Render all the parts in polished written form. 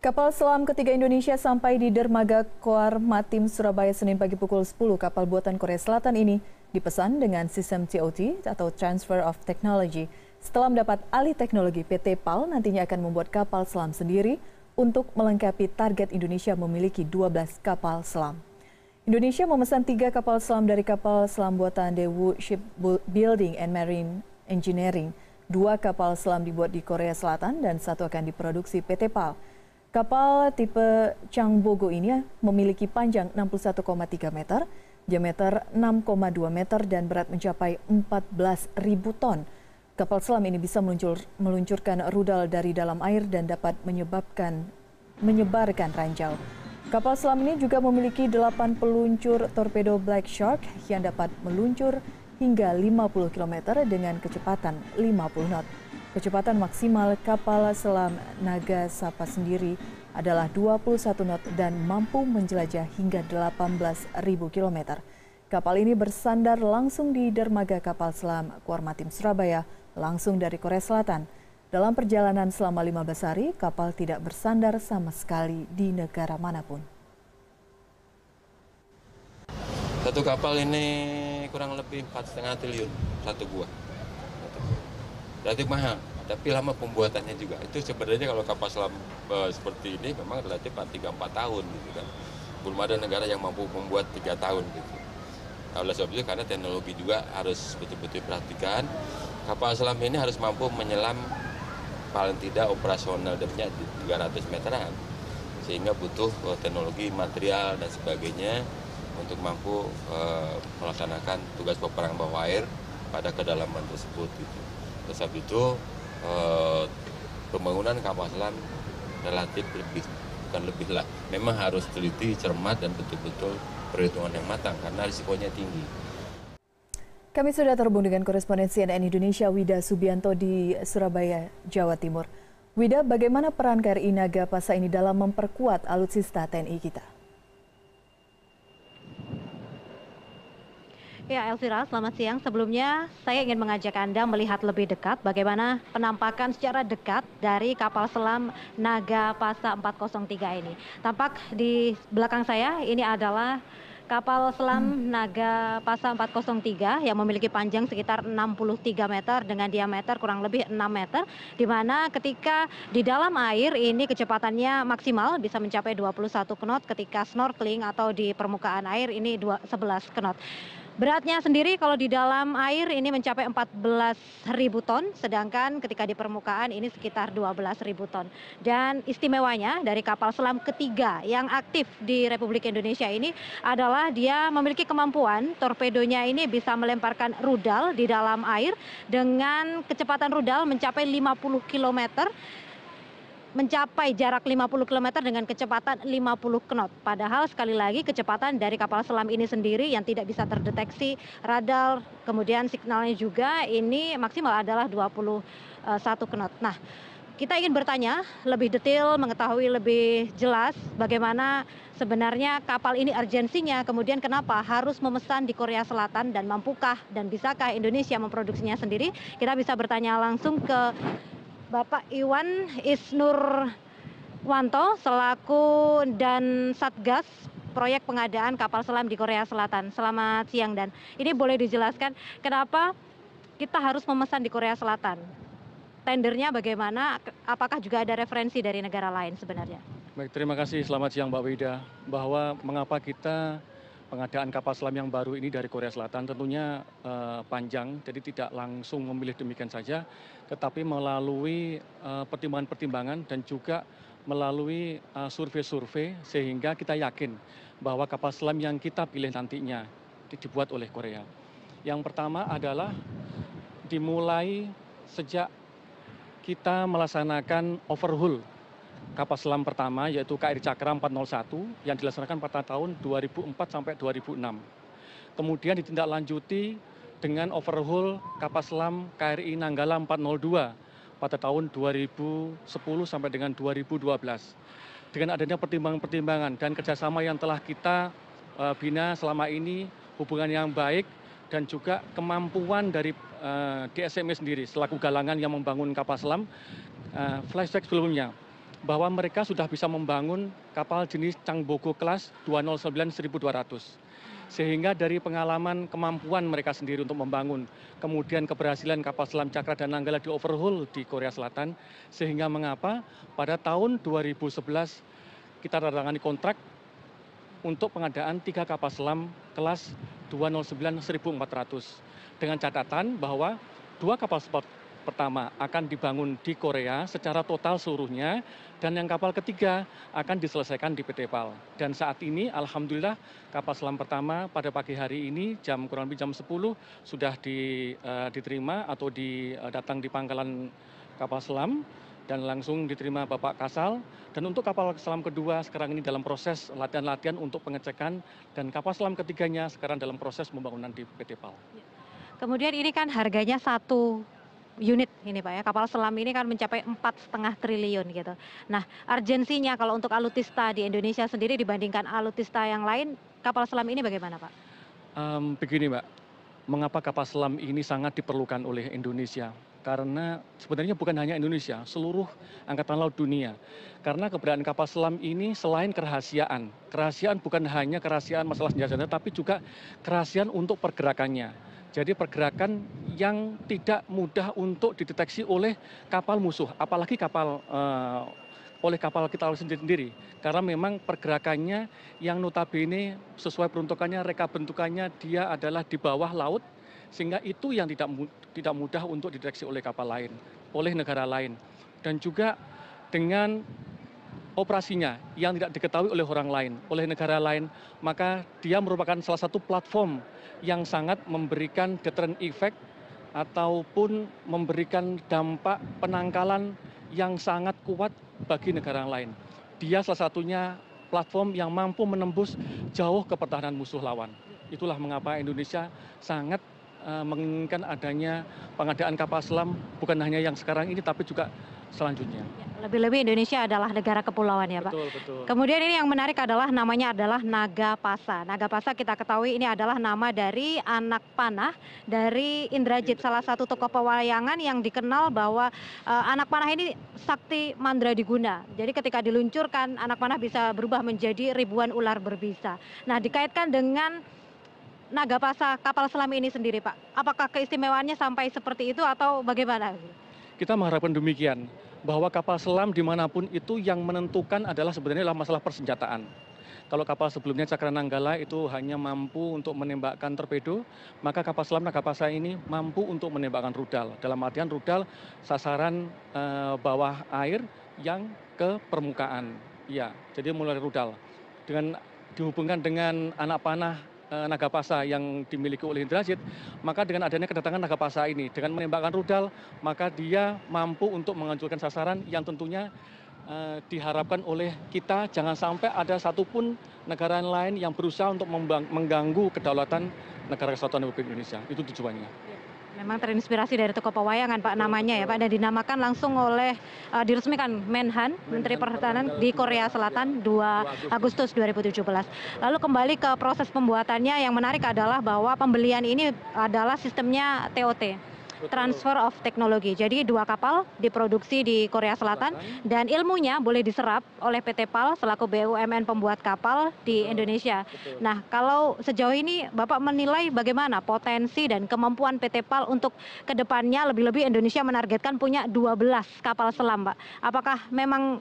Kapal selam ketiga Indonesia sampai di dermaga Koar Matim Surabaya Senin pagi pukul 10. Kapal buatan Korea Selatan ini dipesan dengan sistem TOT atau Transfer of Technology. Setelah mendapat alih teknologi, PT PAL nantinya akan membuat kapal selam sendiri untuk melengkapi target Indonesia memiliki 12 kapal selam. Indonesia memesan 3 kapal selam dari kapal selam buatan Daewoo Shipbuilding and Marine Engineering. 2 kapal selam dibuat di Korea Selatan dan 1 akan diproduksi PT PAL. Kapal tipe Changbogo ini memiliki panjang 61,3 meter, diameter 6,2 meter dan berat mencapai 14.000 ton. Kapal selam ini bisa meluncurkan rudal dari dalam air dan dapat menyebarkan ranjau. Kapal selam ini juga memiliki 8 peluncur torpedo Black Shark yang dapat meluncur hingga 50 km dengan kecepatan 50 knot. Kecepatan maksimal kapal selam Nagasapa sendiri adalah 21 knot dan mampu menjelajah hingga 18.000 km. Kapal ini bersandar langsung di dermaga kapal selam Koar Matim Surabaya langsung dari Korea Selatan. Dalam perjalanan selama 15 hari, kapal tidak bersandar sama sekali di negara manapun. Satu kapal ini kurang lebih 4,5 triliun, satu buah. Relatif mahal, tapi lama pembuatannya juga. Itu sebenarnya kalau kapal selam seperti ini memang relatif 3-4 tahun gitu kan. Belum ada negara yang mampu membuat 3 tahun gitu. Oleh sebab itu karena teknologi juga harus betul-betul diperhatikan. Kapal selam ini harus mampu menyelam paling tidak operasional depthnya di 300 meteran. Sehingga butuh teknologi, material dan sebagainya untuk mampu melaksanakan tugas peperangan bawah air pada kedalaman tersebut gitu. Oleh sebab itu pembangunan kapal selam relatif bukan lebih lah. Memang harus teliti, cermat dan betul-betul perhitungan yang matang karena risikonya tinggi. Kami sudah terhubung dengan koresponden CNN Indonesia Wida Subianto di Surabaya, Jawa Timur. Wida, bagaimana peran KRI Nagapasa ini dalam memperkuat alutsista TNI kita? Ya, Elvira, selamat siang. Sebelumnya, saya ingin mengajak Anda melihat lebih dekat bagaimana penampakan secara dekat dari kapal selam Nagapasa 403 ini. Tampak di belakang saya, ini adalah kapal selam Nagapasa 403 yang memiliki panjang sekitar 63 meter dengan diameter kurang lebih 6 meter, di mana ketika di dalam air ini kecepatannya maksimal bisa mencapai 21 knot, ketika snorkeling atau di permukaan air ini 11 knot. Beratnya sendiri kalau di dalam air ini mencapai 14.000 ton, sedangkan ketika di permukaan ini sekitar 12.000 ton. Dan istimewanya dari kapal selam ketiga yang aktif di Republik Indonesia ini adalah dia memiliki kemampuan torpedonya ini bisa melemparkan rudal di dalam air dengan kecepatan rudal mencapai 50 km. Mencapai jarak 50 km dengan kecepatan 50 knot. Padahal sekali lagi kecepatan dari kapal selam ini sendiri yang tidak bisa terdeteksi radar, kemudian signalnya juga ini maksimal adalah 21 knot. Nah, kita ingin bertanya lebih detail, mengetahui lebih jelas bagaimana sebenarnya kapal ini urgensinya, kemudian kenapa harus memesan di Korea Selatan dan mampukah dan bisakah Indonesia memproduksinya sendiri. Kita bisa bertanya langsung ke Bapak Iwan Isnurwanto selaku dan Satgas proyek pengadaan kapal selam di Korea Selatan. Selamat siang, dan ini boleh dijelaskan kenapa kita harus memesan di Korea Selatan? Tendernya bagaimana? Apakah juga ada referensi dari negara lain sebenarnya? Baik, terima kasih. Selamat siang Mbak Wida. Bahwa mengapa kita pengadaan kapal selam yang baru ini dari Korea Selatan tentunya panjang, jadi tidak langsung memilih demikian saja, tetapi melalui pertimbangan-pertimbangan dan juga melalui survei-survei sehingga kita yakin bahwa kapal selam yang kita pilih nantinya dibuat oleh Korea. Yang pertama adalah dimulai sejak kita melaksanakan overhaul kapal selam pertama yaitu KRI Cakra 401 yang dilaksanakan pada tahun 2004 sampai 2006. Kemudian ditindaklanjuti dengan overhaul kapal selam KRI Nanggala 402 pada tahun 2010 sampai dengan 2012. Dengan adanya pertimbangan-pertimbangan dan kerjasama yang telah kita bina selama ini, hubungan yang baik dan juga kemampuan dari DSME sendiri selaku galangan yang membangun kapal selam, flashback sebelumnya. bahwa mereka sudah bisa membangun kapal jenis Changbogo kelas 209 1200. Sehingga dari pengalaman kemampuan mereka sendiri untuk membangun, kemudian keberhasilan kapal selam Cakra dan Nanggala di overhaul di Korea Selatan, sehingga mengapa pada tahun 2011 kita tanda kontrak untuk pengadaan 3 kapal selam kelas 209 1400. Dengan catatan bahwa 2 kapal selam pertama akan dibangun di Korea secara total seluruhnya, dan yang kapal ketiga akan diselesaikan di PT PAL. Dan saat ini alhamdulillah kapal selam pertama pada pagi hari ini kurang lebih jam 10 sudah diterima atau datang di pangkalan kapal selam dan langsung diterima Bapak Kasal. Dan untuk kapal selam kedua sekarang ini dalam proses latihan-latihan untuk pengecekan, dan kapal selam ketiganya sekarang dalam proses pembangunan di PT PAL. Kemudian ini kan harganya 1 unit ini Pak ya, kapal selam ini kan mencapai 4,5 triliun gitu. Nah, urgensinya kalau untuk alutsista di Indonesia sendiri dibandingkan alutsista yang lain, kapal selam ini bagaimana Pak? Begini Mbak, mengapa kapal selam ini sangat diperlukan oleh Indonesia? Karena sebenarnya bukan hanya Indonesia, seluruh angkatan laut dunia. Karena keberadaan kapal selam ini selain kerahasiaan bukan hanya kerahasiaan masalah senjata, tapi juga kerahasiaan untuk pergerakannya. Jadi pergerakan yang tidak mudah untuk dideteksi oleh kapal musuh, apalagi oleh kapal kita sendiri. Karena memang pergerakannya yang notabene sesuai peruntukannya, reka bentukannya dia adalah di bawah laut, sehingga itu yang tidak mudah untuk dideteksi oleh kapal lain, oleh negara lain. Dan juga dengan operasinya yang tidak diketahui oleh orang lain, oleh negara lain, maka dia merupakan salah satu platform yang sangat memberikan deterrent effect ataupun memberikan dampak penangkalan yang sangat kuat bagi negara lain. Dia salah satunya platform yang mampu menembus jauh ke pertahanan musuh lawan. Itulah mengapa Indonesia sangat menginginkan adanya pengadaan kapal selam bukan hanya yang sekarang ini tapi juga selanjutnya. Lebih-lebih Indonesia adalah negara kepulauan ya Pak. Betul. Kemudian ini yang menarik adalah namanya adalah Nagapasa. Nagapasa kita ketahui ini adalah nama dari anak panah dari Indrajit, salah satu tokoh pewayangan yang dikenal bahwa anak panah ini sakti mandradiguna. Jadi ketika diluncurkan anak panah bisa berubah menjadi ribuan ular berbisa. Nah, dikaitkan dengan Nagapasa kapal selam ini sendiri Pak. Apakah keistimewaannya sampai seperti itu atau bagaimana? Kita mengharapkan demikian, bahwa kapal selam dimanapun itu yang menentukan adalah sebenarnya masalah persenjataan. Kalau kapal sebelumnya Cakra Nanggala itu hanya mampu untuk menembakkan torpedo, maka kapal selam Nagapasa ini mampu untuk menembakkan rudal. Dalam artian rudal sasaran bawah air yang ke permukaan. Ya, jadi mulai rudal. Dengan dihubungkan dengan anak panah Nagapasa yang dimiliki oleh Indrajit, maka dengan adanya kedatangan Nagapasa ini, dengan menembakkan rudal, maka dia mampu untuk menghancurkan sasaran yang tentunya diharapkan oleh kita jangan sampai ada satupun negara lain yang berusaha untuk mengganggu kedaulatan negara kesatuan Republik Indonesia. Itu tujuannya. Memang terinspirasi dari tokoh pewayangan Pak namanya ya Pak, dan dinamakan langsung oleh diresmikan Menhan, Menteri Pertahanan di Korea Selatan 2 Agustus 2017. Lalu kembali ke proses pembuatannya, yang menarik adalah bahwa pembelian ini adalah sistemnya TOT. Transfer of Technology. Jadi 2 kapal diproduksi di Korea Selatan dan ilmunya boleh diserap oleh PT PAL selaku BUMN pembuat kapal di Indonesia. Nah, kalau sejauh ini Bapak menilai bagaimana potensi dan kemampuan PT PAL untuk kedepannya, lebih-lebih Indonesia menargetkan punya 12 kapal selam, Pak. Apakah memang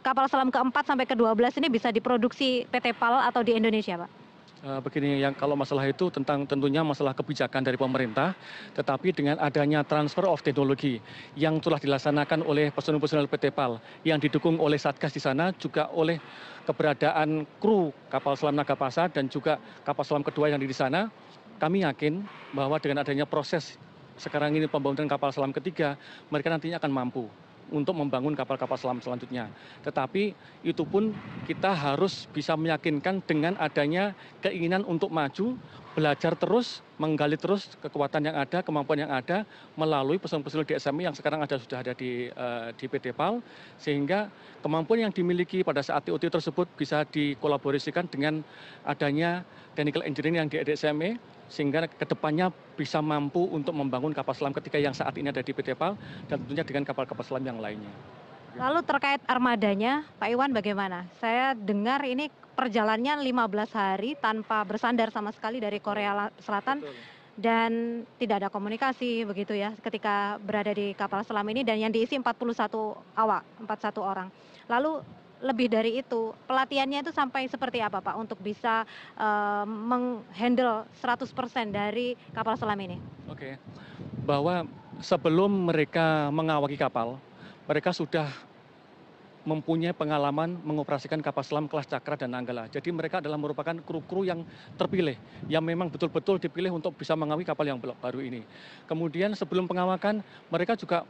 kapal selam ke-4 sampai ke-12 ini bisa diproduksi PT PAL atau di Indonesia, Pak? Begini, yang kalau masalah itu tentunya masalah kebijakan dari pemerintah, tetapi dengan adanya transfer of teknologi yang telah dilaksanakan oleh personil-personil PT PAL yang didukung oleh Satgas di sana, juga oleh keberadaan kru kapal selam Nagapasa dan juga kapal selam kedua yang di sana, kami yakin bahwa dengan adanya proses sekarang ini pembangunan kapal selam ketiga, mereka nantinya akan mampu untuk membangun kapal-kapal selam selanjutnya. Tetapi itu pun kita harus bisa meyakinkan dengan adanya keinginan untuk maju, belajar terus, menggali terus kekuatan yang ada, kemampuan yang ada melalui personil-personil DSMI yang sekarang sudah ada di PT PAL, sehingga kemampuan yang dimiliki pada saat TOT tersebut bisa dikolaborasikan dengan adanya technical engineering yang di DSMI, sehingga kedepannya bisa mampu untuk membangun kapal selam ketika yang saat ini ada di PT PAL dan tentunya dengan kapal-kapal selam yang lainnya. Lalu terkait armadanya, Pak Iwan bagaimana? Saya dengar ini perjalanannya 15 hari tanpa bersandar sama sekali dari Korea Selatan dan tidak ada komunikasi begitu ya ketika berada di kapal selam ini dan yang diisi 41 awak, 41 orang. Lalu lebih dari itu, pelatihannya itu sampai seperti apa Pak untuk bisa menghandle 100% dari kapal selam ini? Oke, bahwa sebelum mereka mengawaki kapal, mereka sudah mempunyai pengalaman mengoperasikan kapal selam kelas Cakra dan Nanggala. Jadi mereka adalah merupakan kru-kru yang terpilih, yang memang betul-betul dipilih untuk bisa mengawaki kapal yang baru ini. Kemudian sebelum pengawakan, mereka juga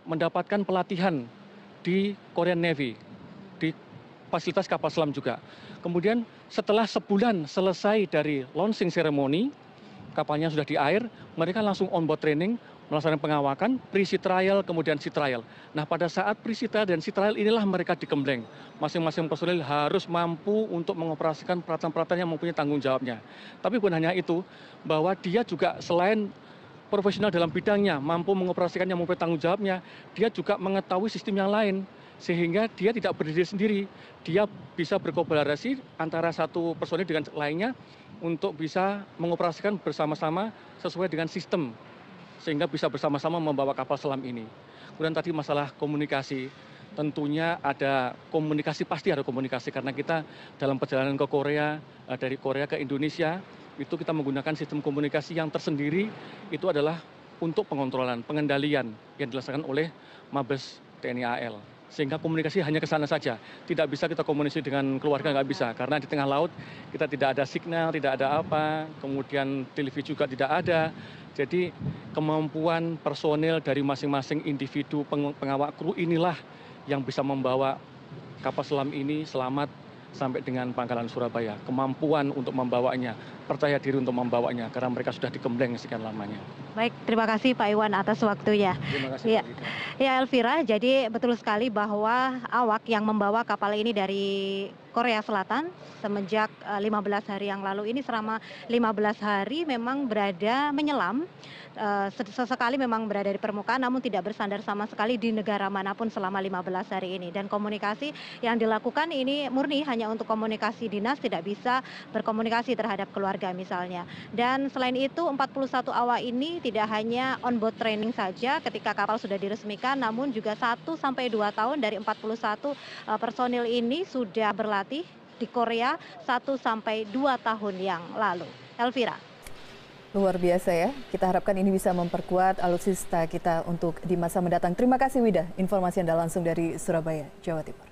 mendapatkan pelatihan di Korean Navy, di fasilitas kapal selam juga. Kemudian setelah sebulan selesai dari launching ceremony, kapalnya sudah di air, mereka langsung on board training, melaksanakan pengawakan, pre-sea trial, kemudian sea trial. Nah pada saat pre-sea trial dan sea trial inilah mereka digembleng. Masing-masing personil harus mampu untuk mengoperasikan peralatan-peralatan yang mempunyai tanggung jawabnya. Tapi bukan hanya itu, bahwa dia juga selain profesional dalam bidangnya, mampu mengoperasikan yang mempunyai tanggung jawabnya, dia juga mengetahui sistem yang lain. Sehingga dia tidak berdiri sendiri, dia bisa berkolaborasi antara satu personil dengan lainnya untuk bisa mengoperasikan bersama-sama sesuai dengan sistem, sehingga bisa bersama-sama membawa kapal selam ini. Kemudian tadi masalah komunikasi, tentunya ada komunikasi, pasti ada komunikasi, karena kita dalam perjalanan ke Korea, dari Korea ke Indonesia, itu kita menggunakan sistem komunikasi yang tersendiri, itu adalah untuk pengontrolan, pengendalian yang dilaksanakan oleh Mabes TNI AL. Sehingga komunikasi hanya ke sana saja. Tidak bisa kita komunikasi dengan keluarga, nggak bisa. Karena di tengah laut kita tidak ada signal, tidak ada apa, kemudian televisi juga tidak ada. Jadi kemampuan personil dari masing-masing individu pengawak kru inilah yang bisa membawa kapal selam ini selamat sampai dengan pangkalan Surabaya. Kemampuan untuk membawanya, percaya diri untuk membawanya, karena mereka sudah digembleng sekian lamanya. Baik, terima kasih Pak Iwan atas waktunya. Terima kasih. Ya Elvira, jadi betul sekali bahwa awak yang membawa kapal ini dari Korea Selatan semenjak 15 hari yang lalu ini selama 15 hari memang berada menyelam, sesekali memang berada di permukaan namun tidak bersandar sama sekali di negara manapun selama 15 hari ini. Dan komunikasi yang dilakukan ini murni hanya untuk komunikasi dinas, tidak bisa berkomunikasi terhadap keluarga misalnya. Dan selain itu 41 awak ini tidak hanya on board training saja ketika kapal sudah diresmikan, namun juga 1-2 tahun dari 41 personil ini sudah berlatih di Korea 1-2 tahun yang lalu. Elvira. Luar biasa ya, kita harapkan ini bisa memperkuat alutsista kita untuk di masa mendatang. Terima kasih Wida, informasi Anda langsung dari Surabaya, Jawa Timur.